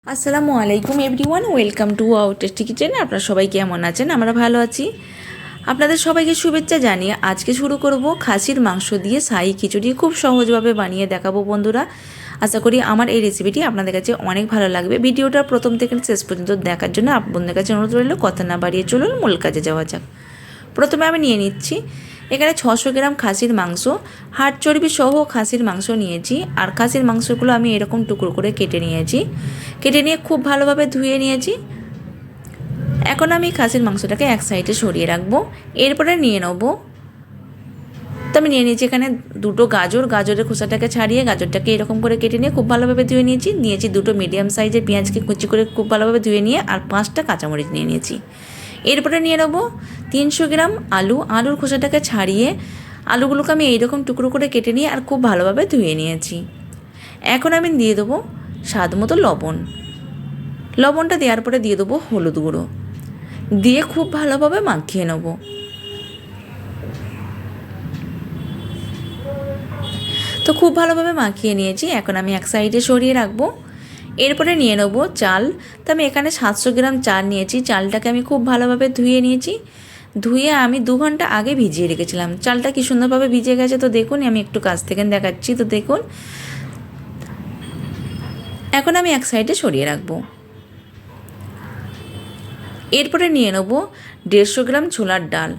আসসালামু আলাইকুম everyone, welcome to our tasty kitchen. আপনারা সবাই কেমন আছেন? আমরা ভালো আছি। আপনাদের সবাইকে শুভেচ্ছা জানিয়ে আজকে শুরু করব খাসির মাংস দিয়ে শাহী খিচুড়ি। খুব সহজভাবে বানিয়ে দেখাবো বন্ধুরা। আশা করি আমার এই রেসিপিটি আপনাদের কাছে অনেক ভালো লাগবে। ভিডিওটা প্রথম থেকে শেষ পর্যন্ত দেখার জন্য আপনাদের কাছে অনুরোধ রইল, কথা না বাড়িয়ে চলুন মূল কাজে যাওয়া যাক। প্রথমে আমি নিয়ে নিচ্ছি এখানে 600 গ্রাম খাসির মাংস, হাড় চর্বি সহ খাসির মাংস নিয়েছি। আর খাসির মাংসগুলো আমি এরকম টুকরো করে কেটে নিয়েছি। কেটে নিয়ে খুব ভালোভাবে ধুয়ে নিয়েছি। এখন আমি খাসির মাংসটাকে এক সাইডে সরিয়ে রাখবো। এরপরে নিয়ে নেবো, তো আমি নিয়ে নিয়েছি এখানে দুটো গাজর। গাজরের খোসাটাকে ছাড়িয়ে গাজরটাকে এরকম করে কেটে নিয়ে খুব ভালোভাবে ধুয়ে নিয়েছি দুটো মিডিয়াম সাইজের পেঁয়াজকে কুচি করে খুব ভালোভাবে ধুয়ে নিয়ে আর 5টা কাঁচামরিচ নিয়ে নিয়েছি। এরপরে নিয়ে নেবো 300 গ্রাম আলু। আলুর খোসাটাকে ছাড়িয়ে আলুগুলোকে আমি এইরকম টুকরো করে কেটে নিয়ে আর খুব ভালোভাবে ধুয়ে নিয়েছি। এখন আমি দিয়ে দেবো স্বাদ মতো লবণ। লবণটা দেওয়ার পরে দিয়ে দেবো হলুদ গুঁড়ো, দিয়ে খুব ভালোভাবে মাখিয়ে নেব। তো খুব ভালোভাবে মাখিয়ে নিয়েছি। এখন আমি এক সাইডে সরিয়ে রাখবো। এরপরে নিয়ে নেব চাল। তো আমি এখানে 700 গ্রাম চাল নিয়েছি। চালটাকে আমি খুব ভালোভাবে ধুয়ে নিয়েছি। ধুয়ে আমি 2 ঘন্টা আগে ভিজিয়ে রেখেছিলাম। চালটা কি সুন্দরভাবে ভিজে গেছে, তো দেখুন আমি একটু কাছ থেকে দেখাচ্ছি। তো দেখুন এখন আমি এক সাইডে সরিয়ে রাখবো। এরপরে নিয়ে নেব 150 গ্রাম ছোলার ডাল।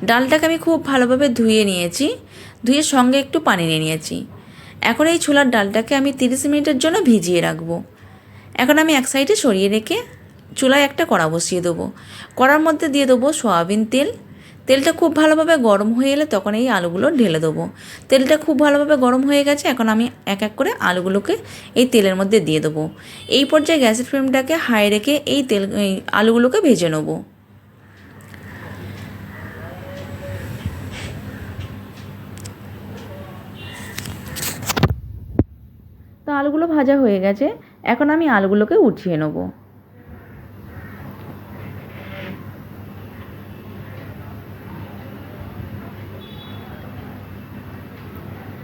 ডালটাকে আমি খুব ভালোভাবে ধুয়ে নিয়েছি। ধুয়ে সঙ্গে একটু পানি নিয়ে নিয়েছি। এখন এই ছোলার ডালটাকে আমি 30 মিনিটের জন্য ভিজিয়ে রাখবো। এখন আমি এক সাইডে সরিয়ে রেখে চুলায় একটা কড়া বসিয়ে দেবো। কড়ার মধ্যে দিয়ে দেবো সয়াবিন তেল। তেলটা খুব ভালোভাবে গরম হয়ে এলে তখন এই আলুগুলো ঢেলে দেবো। তেলটা খুব ভালোভাবে গরম হয়ে গেছে। এখন আমি এক এক করে আলুগুলোকে এই তেলের মধ্যে দিয়ে দেবো। এই পর্যায়ে গ্যাসের ফ্লেমটাকে হাই রেখে এই আলুগুলোকে ভেজে নেব। তো আলুগুলো ভাজা হয়ে গেছে। এখন আমি আলুগুলোকে উঠিয়ে নেব।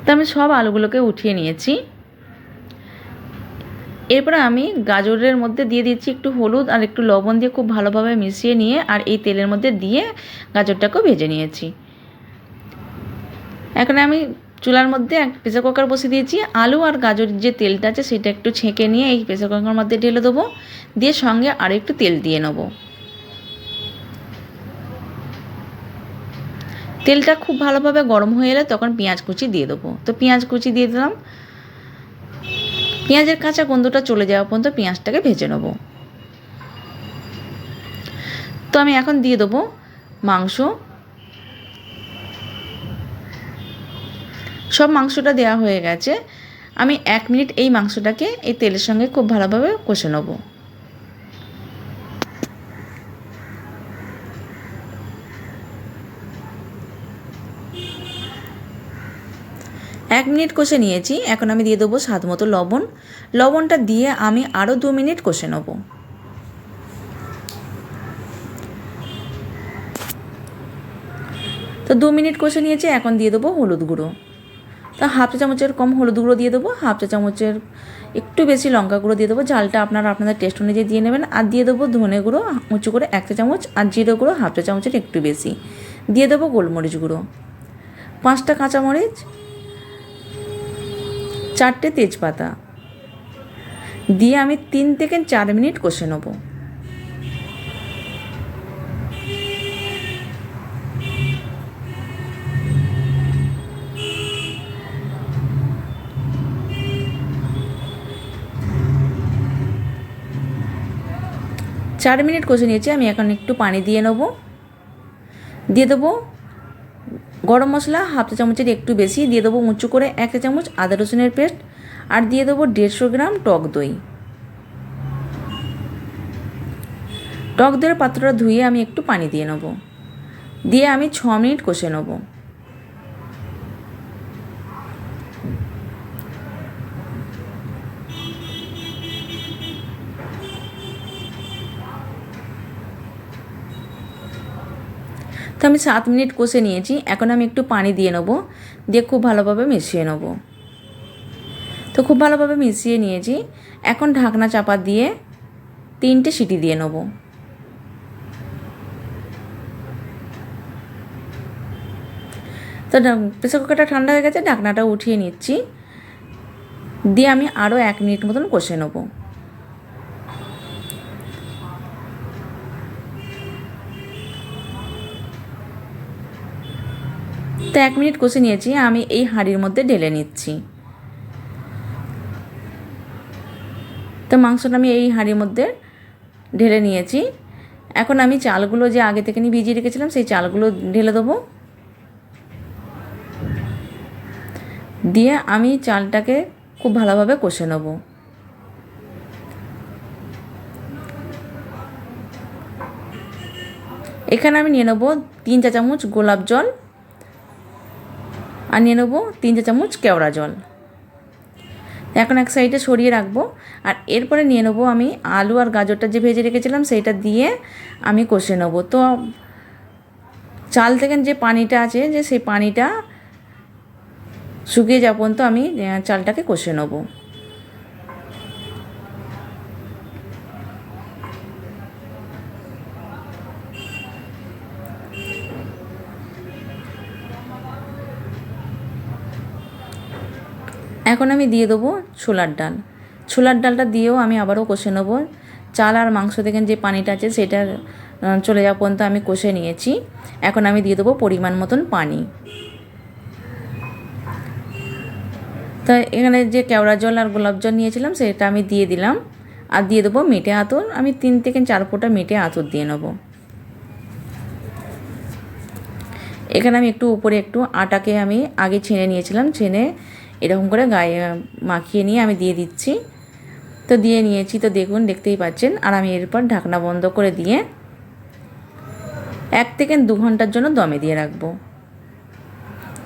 তো আমি সব আলুগুলোকে উঠিয়ে নিয়েছি। এরপরে আমি গাজরের মধ্যে দিয়ে দিচ্ছি একটু হলুদ আর একটু লবণ দিয়ে খুব ভালোভাবে মিশিয়ে নিয়ে আর এই তেলের মধ্যে দিয়ে গাজরটাকেও ভেজে নিয়েছি। এখন আমি চুলার মধ্যে এক প্রেসার কুকার বসিয়ে দিয়েছি। আলু আর গাজরের যে তেলটা আছে সেটা একটু ছেঁকে নিয়ে এই প্রেসার কুকারের মধ্যে ঢেলে দেবো। দিয়ে সঙ্গে আরও একটু তেল দিয়ে নেব। তেলটা খুব ভালোভাবে গরম হয়ে এলে তখন পেঁয়াজ কুচি দিয়ে দেবো। তো পেঁয়াজ কুচি দিয়ে দিলাম। পেঁয়াজের কাঁচা গন্ধটা চলে যাওয়া পর্যন্ত পেঁয়াজটাকে ভেজে নেব। তো আমি এখন দিয়ে দেবো মাংস। সব মাংসটা দেওয়া হয়ে গেছে। আমি 1 মিনিট এই মাংসটাকে এই তেলের সঙ্গে খুব ভালোভাবে কষে নেব। এক মিনিট কষে নিয়েছি। এখন আমি দিয়ে দেবো স্বাদ মতো লবণ। লবণটা দিয়ে আমি আরও 2 মিনিট কষে নেব। তো 2 মিনিট কষে নিয়েছি। এখন দিয়ে দেবো হলুদ গুঁড়ো। তো হাফ চা চামচের কম হলুদ গুঁড়ো দিয়ে দেবো। হাফ চা চামচের একটু বেশি লঙ্কা গুঁড়ো দিয়ে দেবো। ঝালটা আপনারা আপনাদের টেস্ট অনুযায়ী দিয়ে নেবেন। আর দিয়ে দেবো ধনে গুঁড়ো উঁচু করে 1 চা চামচ। আর জিরে গুঁড়ো হাফ চা চামচের একটু বেশি। দিয়ে দেবো গোলমরিচ গুঁড়ো, 5টা কাঁচামরিচ, 4টে তেজপাতা দিয়ে আমি 3 থেকে 4 মিনিট কষে নেব। চার মিনিট কষে নিয়েছি। আমি এখন একটু পানি দিয়ে নেব। দিয়ে দেবো গরম মশলা হাফ চা চামচের একটু বেশি। দিয়ে দেবো উঁচু করে 1 চা চামচ আদা রসুনের পেস্ট। আর দিয়ে দেবো 150 গ্রাম টক দই। টক দইয়ের পাত্রটা ধুয়ে আমি একটু পানি দিয়ে নেব। দিয়ে আমি 6 মিনিট কষে নেব। তো আমি 7 মিনিট কষে নিয়েছি। এখন আমি একটু পানি দিয়ে নেব। দিয়ে খুব ভালোভাবে মিশিয়ে নেব। তো খুব ভালোভাবে মিশিয়ে নিয়েছি। এখন ঢাকনা চাপা দিয়ে 3টে সিটি দিয়ে নেব। তো প্রেসার কুকারটা ঠান্ডা হয়ে গেছে, ঢাকনাটা উঠিয়ে নিচ্ছি, দিয়ে আমি আরও 1 মিনিট মতন কষে নেব। তো 1 মিনিট কষে নিয়েছি, আমি এই হাঁড়ির মধ্যে ঢেলে নিচ্ছি। তো মাংসটা আমি এই হাঁড়ির মধ্যে ঢেলে নিয়েছি। এখন আমি চালগুলো যে আগে থেকে নিয়ে ভিজিয়ে রেখেছিলাম সেই চালগুলো ঢেলে দেবো, দিয়ে আমি চালটাকে খুব ভালোভাবে কষে নেব। এখানে আমি নিয়ে নেবো 3 চা চামচ গোলাপ জল, আর নিয়ে নেবো 3 চা চামচ কেওড়া জল। এখন এক সাইডে সরিয়ে রাখবো। আর এরপরে নিয়ে নেবো আমি আলু আর গাজরটা যে ভেজে রেখেছিলাম সেইটা দিয়ে আমি কষে নেবো। তো চাল থেকে যে পানিটা আছে, যে সেই পানিটা শুকিয়ে যাওয়া পর্যন্ত আমি চালটাকে কষে নেবো। এখন আমি দিয়ে দেবো ছোলার ডাল। ছোলার ডালটা দিয়েও আমি আবারও কষে নেবো। চাল আর মাংস থেকে যে পানিটা আছে সেটা চলে যাওয়া পর্যন্ত আমি কষে নিয়েছি। এখন আমি দিয়ে দেবো পরিমাণ মতন পানি। তো এখানে যে কেওড়া জল আর গোলাপ জল নিয়েছিলাম সেটা আমি দিয়ে দিলাম, আর দিয়ে দেবো মেটে আতর। আমি 3 থেকে 4 ফোঁটা মেটে আতর দিয়ে নেবো। এখানে আমি একটু উপরে একটু আটাকে আমি আগে ছেনে নিয়েছিলাম, ছেনে এরকম করে গায়ে মাখিয়ে নিয়ে আমি দিয়ে দিচ্ছি। তো দিয়ে নিয়েছি, তো দেখুন, দেখতেই পাচ্ছেন। আর আমি এরপর ঢাকনা বন্ধ করে দিয়ে 1 থেকে 2 ঘন্টার জন্য দমে দিয়ে রাখবো।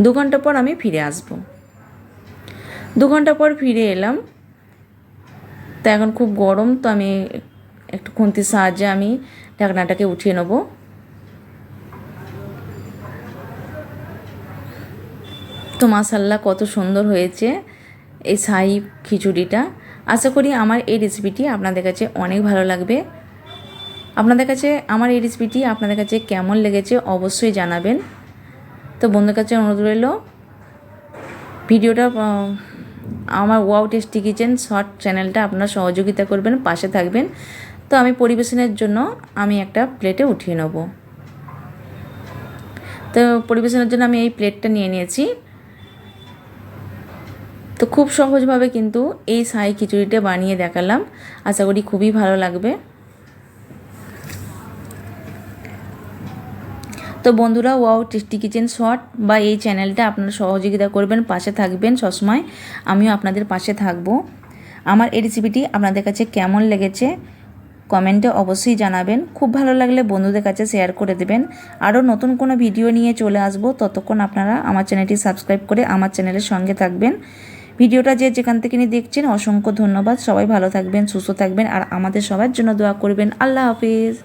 2 ঘন্টা পর আমি ফিরে আসব। 2 ঘন্টা পর ফিরে এলাম। তো এখন খুব গরম, তো আমি একটু খুন্তির সাহায্যে আমি ঢাকনাটাকে উঠিয়ে নেব। তো মাশাআল্লাহ কত সুন্দর হয়েছে এই শাহী খিচুড়িটা। আশা করি আমার এই রেসিপিটি আপনাদের কাছে অনেক ভালো লাগবে। আপনাদের কাছে আমার এই রেসিপিটি আপনাদের কাছে কেমন লেগেছে অবশ্যই জানাবেন। তো বন্ধুদের কাছে অনুরোধ রইল, ভিডিওটা আমার ওয়াও টেস্টি কিচেন শর্ট চ্যানেলটা আপনারা সহযোগিতা করবেন, পাশে থাকবেন। তো আমি পরিবেশনের জন্য আমি একটা প্লেটে উঠিয়ে নেব। তো পরিবেশনের জন্য আমি এই প্লেটটা নিয়ে নিয়েছি। তো খুব সহজভাবে কিন্তু এই শাহী খিচুড়িটা বানিয়ে দেখালাম, আশা করি খুবই ভালো লাগবে। তো বন্ধুরা, ওয়াও টেস্টি কিচেন শর্ট বা এই চ্যানেলটা আপনারা সহযোগিতা করবেন, পাশে থাকবেন সবসময়। আমিও আপনাদের পাশে থাকব। আমার এই রেসিপিটি আপনাদের কাছে কেমন লেগেছে কমেন্টে অবশ্যই জানাবেন। খুব ভালো লাগলে বন্ধুদের কাছে শেয়ার করে দেবেন। আরও নতুন কোনো ভিডিও নিয়ে চলে আসব, ততক্ষণ আপনারা আমার চ্যানেলটি সাবস্ক্রাইব করে আমার চ্যানেলের সঙ্গে থাকবেন। ভিডিওটা যে যেখান থেকে নিয়ে দেখছেন অসংখ্য ধন্যবাদ। সবাই ভালো থাকবেন, সুস্থ থাকবেন, আর আমাদের সবার জন্য দোয়া করবেন। আল্লাহ হাফিজ।